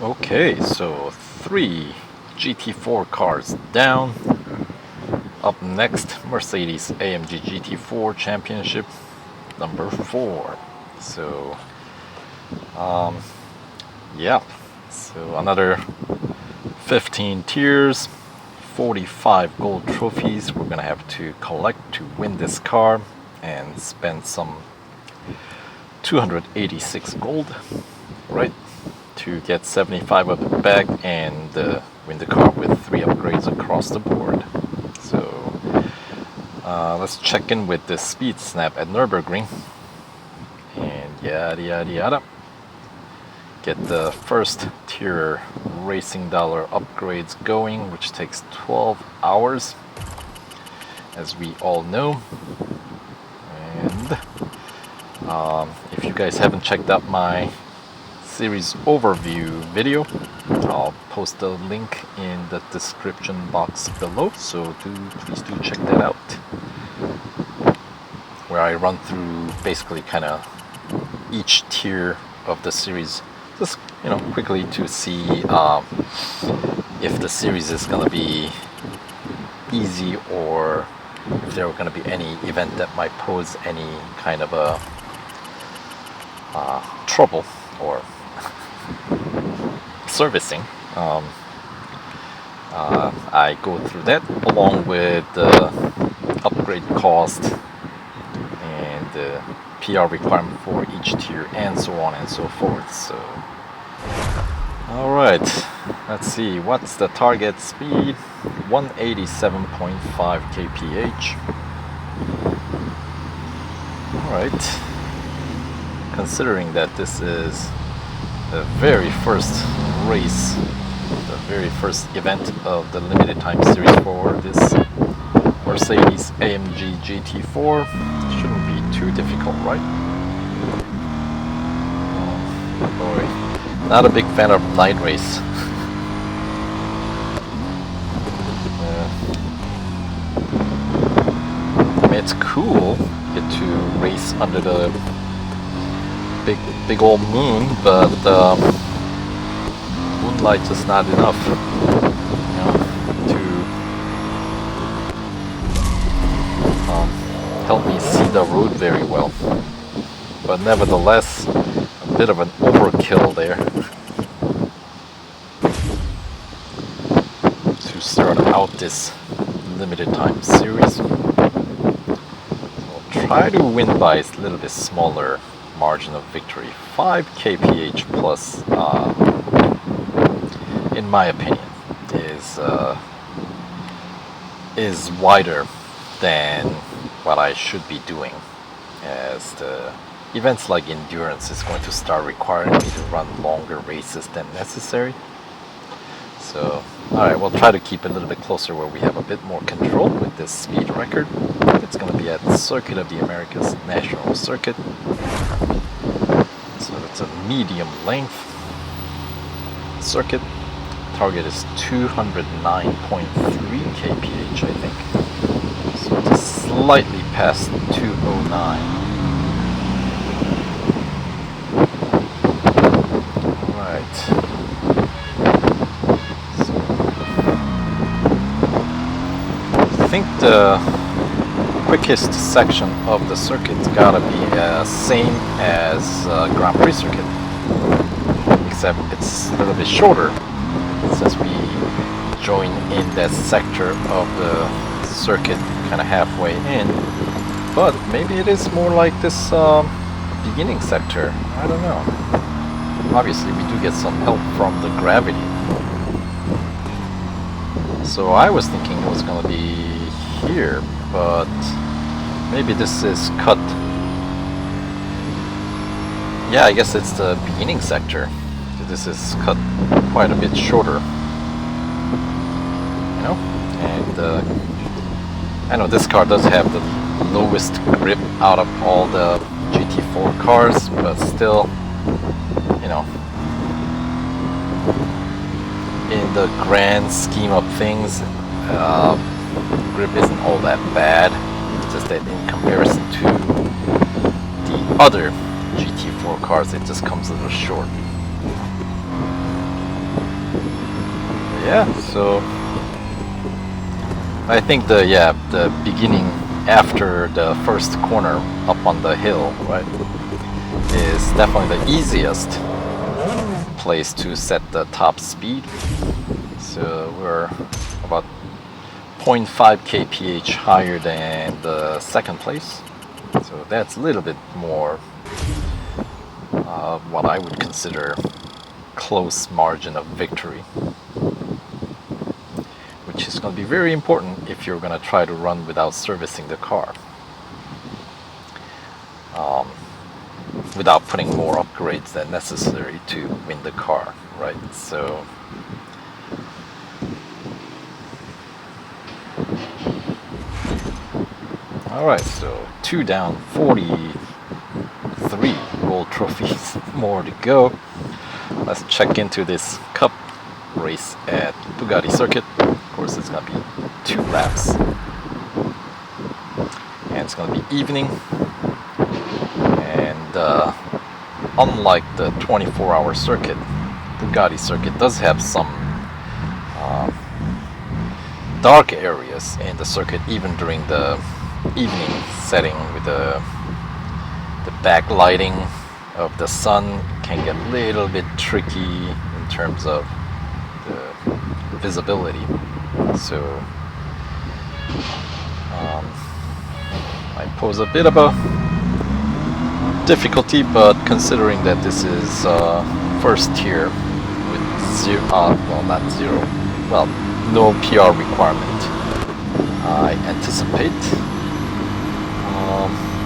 Okay, so 3 GT4 cars down. Up next, Mercedes-AMG GT4 Championship number 4. So, yeah, so another 15 tiers, 45 gold trophies we're gonna have to collect to win this car and spend some 286 gold, right? To get 75 of it back and win the car with 3 upgrades across the board. So let's check in with the speed snap at Nürburgring and yada yada yada. Get the first tier racing dollar upgrades going, which takes 12 hours, as we all know. And if you guys haven't checked out my series overview video, I'll post a link in the description box below, so please do check that out, where I run through basically kind of each tier of the series, just quickly to see if the series is gonna be easy or if there are gonna be any event that might pose any kind of a trouble or servicing. I go through that along with the upgrade cost and the PR requirement for each tier and so on and so forth. So alright, let's see, what's the target speed? 187.5 kph. Alright, considering that this is the very first race, the very first event of the limited time series for this Mercedes-AMG GT4, shouldn't be too difficult, right? Oh boy, not a big fan of night race. I mean, it's cool, get to race under the big old moon, but moonlight is not enough, to help me see the road very well. But nevertheless, a bit of an overkill there to start out this limited time series. So I'll try to win by a little bit smaller margin of victory. 5 kph plus, in my opinion, is wider than what I should be doing, as the events like endurance is going to start requiring me to run longer races than necessary. So alright, we'll try to keep it a little bit closer where we have a bit more control with this speed record. It's going to be at Circuit of the Americas National Circuit. So it's a medium length circuit. Target is 209.3 kph, I think. So just slightly past 209. Alright. So I think the quickest section of the circuit's gotta be same as Grand Prix circuit, except it's a little bit shorter since we join in that sector of the circuit kind of halfway in. But maybe it is more like this beginning sector, I don't know. Obviously we do get some help from the gravity, so I was thinking it was gonna be here, but maybe this is cut. Yeah, I guess it's the beginning sector. This is cut quite a bit shorter, and I know this car does have the lowest grip out of all the GT4 cars, but still, in the grand scheme of things, grip isn't all that bad. It's just that in comparison to the other GT4 cars, it just comes a little short. yeah, so I think the beginning after the first corner up on the hill, right, is definitely the easiest place to set the top speed. So we're about 0.5 kph higher than the second place. So that's a little bit more what I would consider close margin of victory, which is going to be very important if you're going to try to run without servicing the car, without putting more upgrades than necessary to win the car, right? So alright, so 2 down, 43 gold trophies, more to go. Let's check into this cup race at Bugatti circuit. Of course, it's going to be 2 laps. And it's going to be evening. And unlike the 24-hour circuit, Bugatti circuit does have some dark areas in the circuit, even during the evening setting, with the backlighting of the sun can get a little bit tricky in terms of the visibility. So I pose a bit of a difficulty, but considering that this is first tier with no PR requirement, I anticipate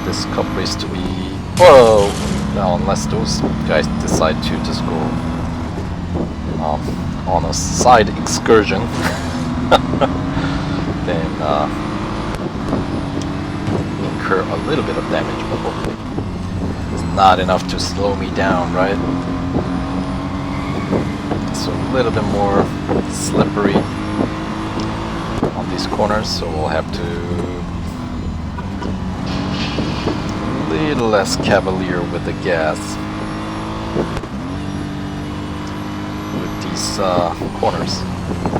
this cup race to be, well, now unless those guys decide to just go on a side excursion, then incur a little bit of damage, but hopefully it's not enough to slow me down, right? So a little bit more slippery on these corners, so we'll have to a little less cavalier with the gas with these corners.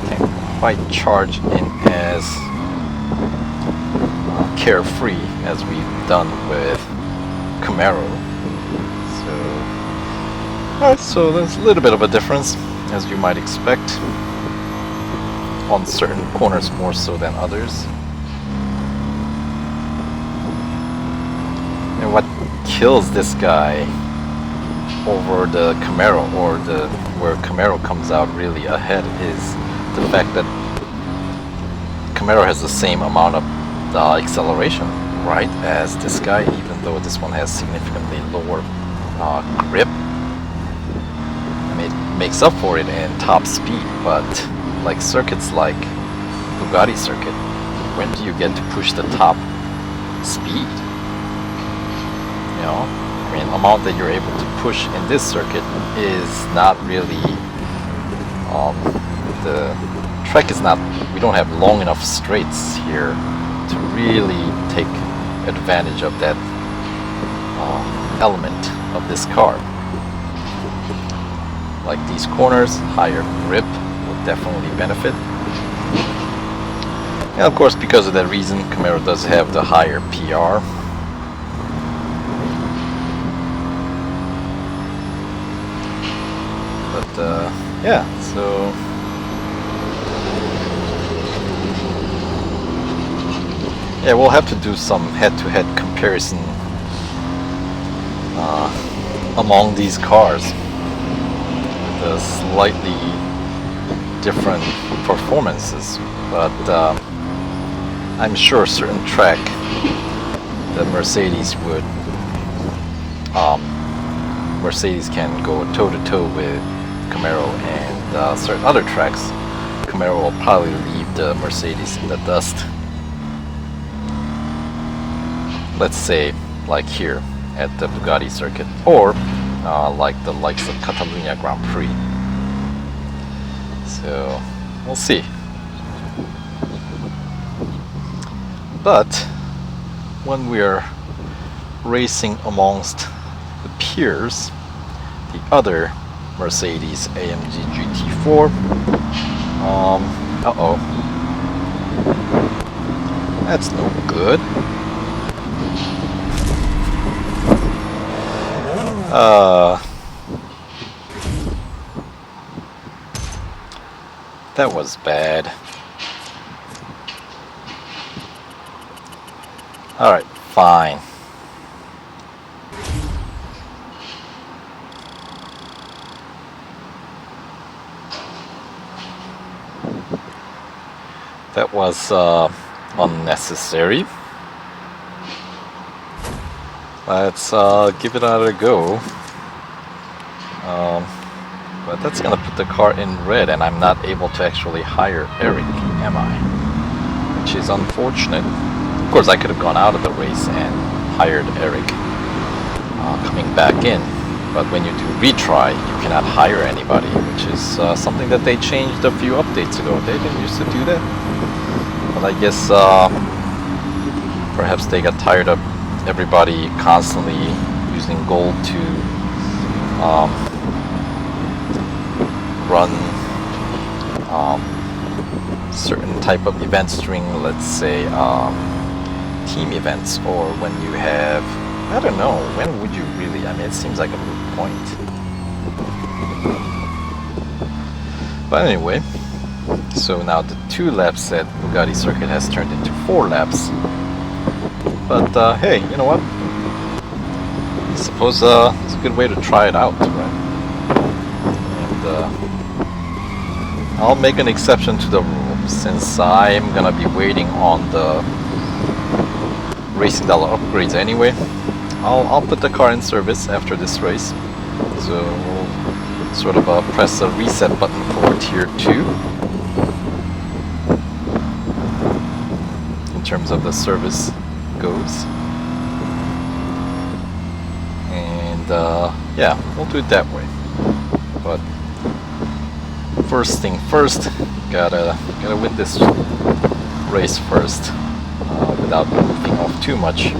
Can't quite charge in as carefree as we've done with Camaro. So, alright, so there's a little bit of a difference, as you might expect, on certain corners more so than others. And what kills this guy over the Camaro, or where Camaro comes out really ahead, is the fact that Camaro has the same amount of acceleration, right, as this guy, even though this one has significantly lower grip. I mean, it makes up for it in top speed, but like circuits like Bugatti circuit, when do you get to push the top speed? You know, I mean, amount that you're able to push in this circuit is not really, the track is not, we don't have long enough straights here to really take advantage of that element of this car. Like these corners, higher grip will definitely benefit. And of course, because of that reason, Camaro does have the higher PR. But yeah, so yeah, we'll have to do some head-to-head comparison among these cars with the slightly different performances, but I'm sure certain track the Mercedes would Mercedes can go toe-to-toe with Camaro, and certain other tracks Camaro will probably leave the Mercedes in the dust. Let's say like here at the Bugatti circuit, or like the likes of Catalunya Grand Prix. So we'll see. But when we're racing amongst the peers, the other Mercedes-AMG GT4, Uh-oh. That's no good. That was bad. Alright, fine. That was unnecessary. Let's give it another go. But that's gonna put the car in red, and I'm not able to actually hire Eric, am I? Which is unfortunate. Of course, I could have gone out of the race and hired Eric coming back in. But when you do retry, you cannot hire anybody, which is something that they changed a few updates ago. They didn't used to do that. But I guess perhaps they got tired of everybody constantly using gold to run certain type of events during, let's say, team events, or when you have, I don't know, when would you really, I mean, it seems like a moot point. But anyway, so now the 2 laps at Bugatti circuit has turned into 4 laps. But hey, you know what? I suppose it's a good way to try it out, right? And I'll make an exception to the rule, since I'm gonna be waiting on the Racing Dollar upgrades anyway. I'll put the car in service after this race, so we'll sort of press the reset button for Tier 2 in terms of the service goes. And yeah, we'll do it that way. But first thing first, gotta win this race first without moving off too much.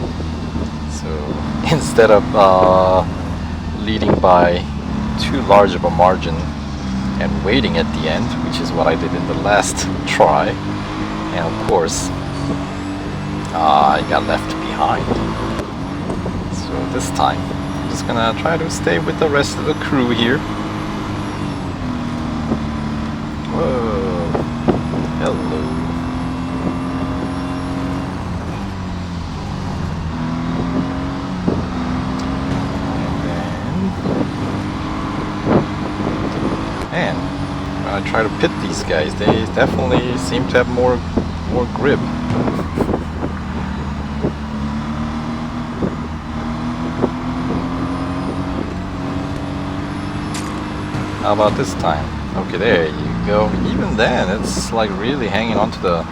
So instead of leading by too large of a margin and waiting at the end, which is what I did in the last try, and of course I got left behind. So this time I'm just gonna try to stay with the rest of the crew here. Whoa, hello. Man, when I try to pit these guys, they definitely seem to have more grip. How about this time? Okay, there you go. Even then, it's like really hanging onto the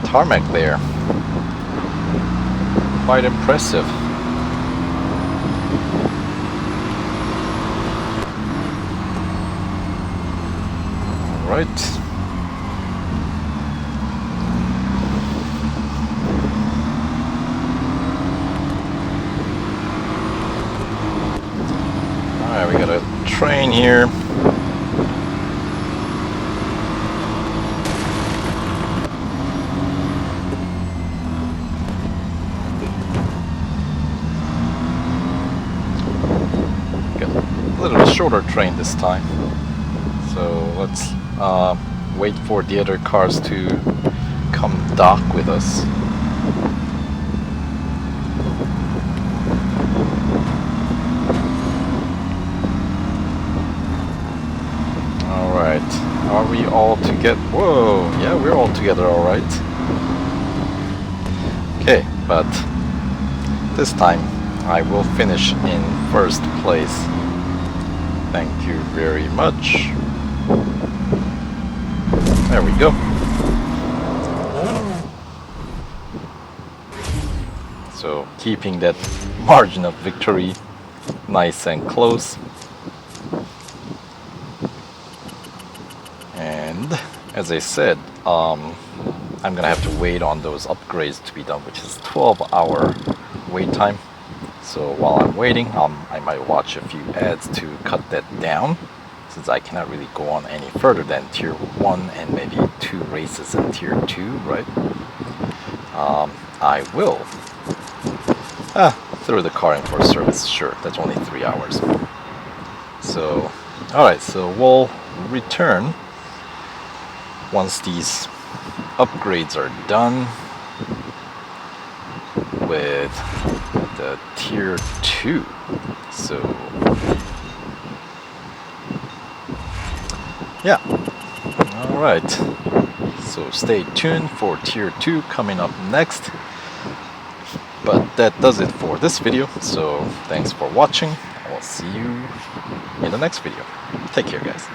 tarmac there. Quite impressive. Right. Alright, we got a train here. Got a little shorter train this time. So let's wait for the other cars to come dock with us. Alright, are we all together? Whoa, yeah, we're all together, alright. Okay, but this time I will finish in first place. Thank you very much. There we go. So keeping that margin of victory nice and close. And as I said, I'm gonna have to wait on those upgrades to be done, which is 12-hour wait time. So while I'm waiting, I might watch a few ads to cut that down. since I cannot really go on any further than tier 1 and maybe 2 races in tier 2, right? I will throw the car in for service. Sure, that's only 3 hours. So, alright, so we'll return once these upgrades are done with the tier 2. So yeah, alright, so stay tuned for tier 2 coming up next. But that does it for this video, so thanks for watching. I will see you in the next video. Take care, guys.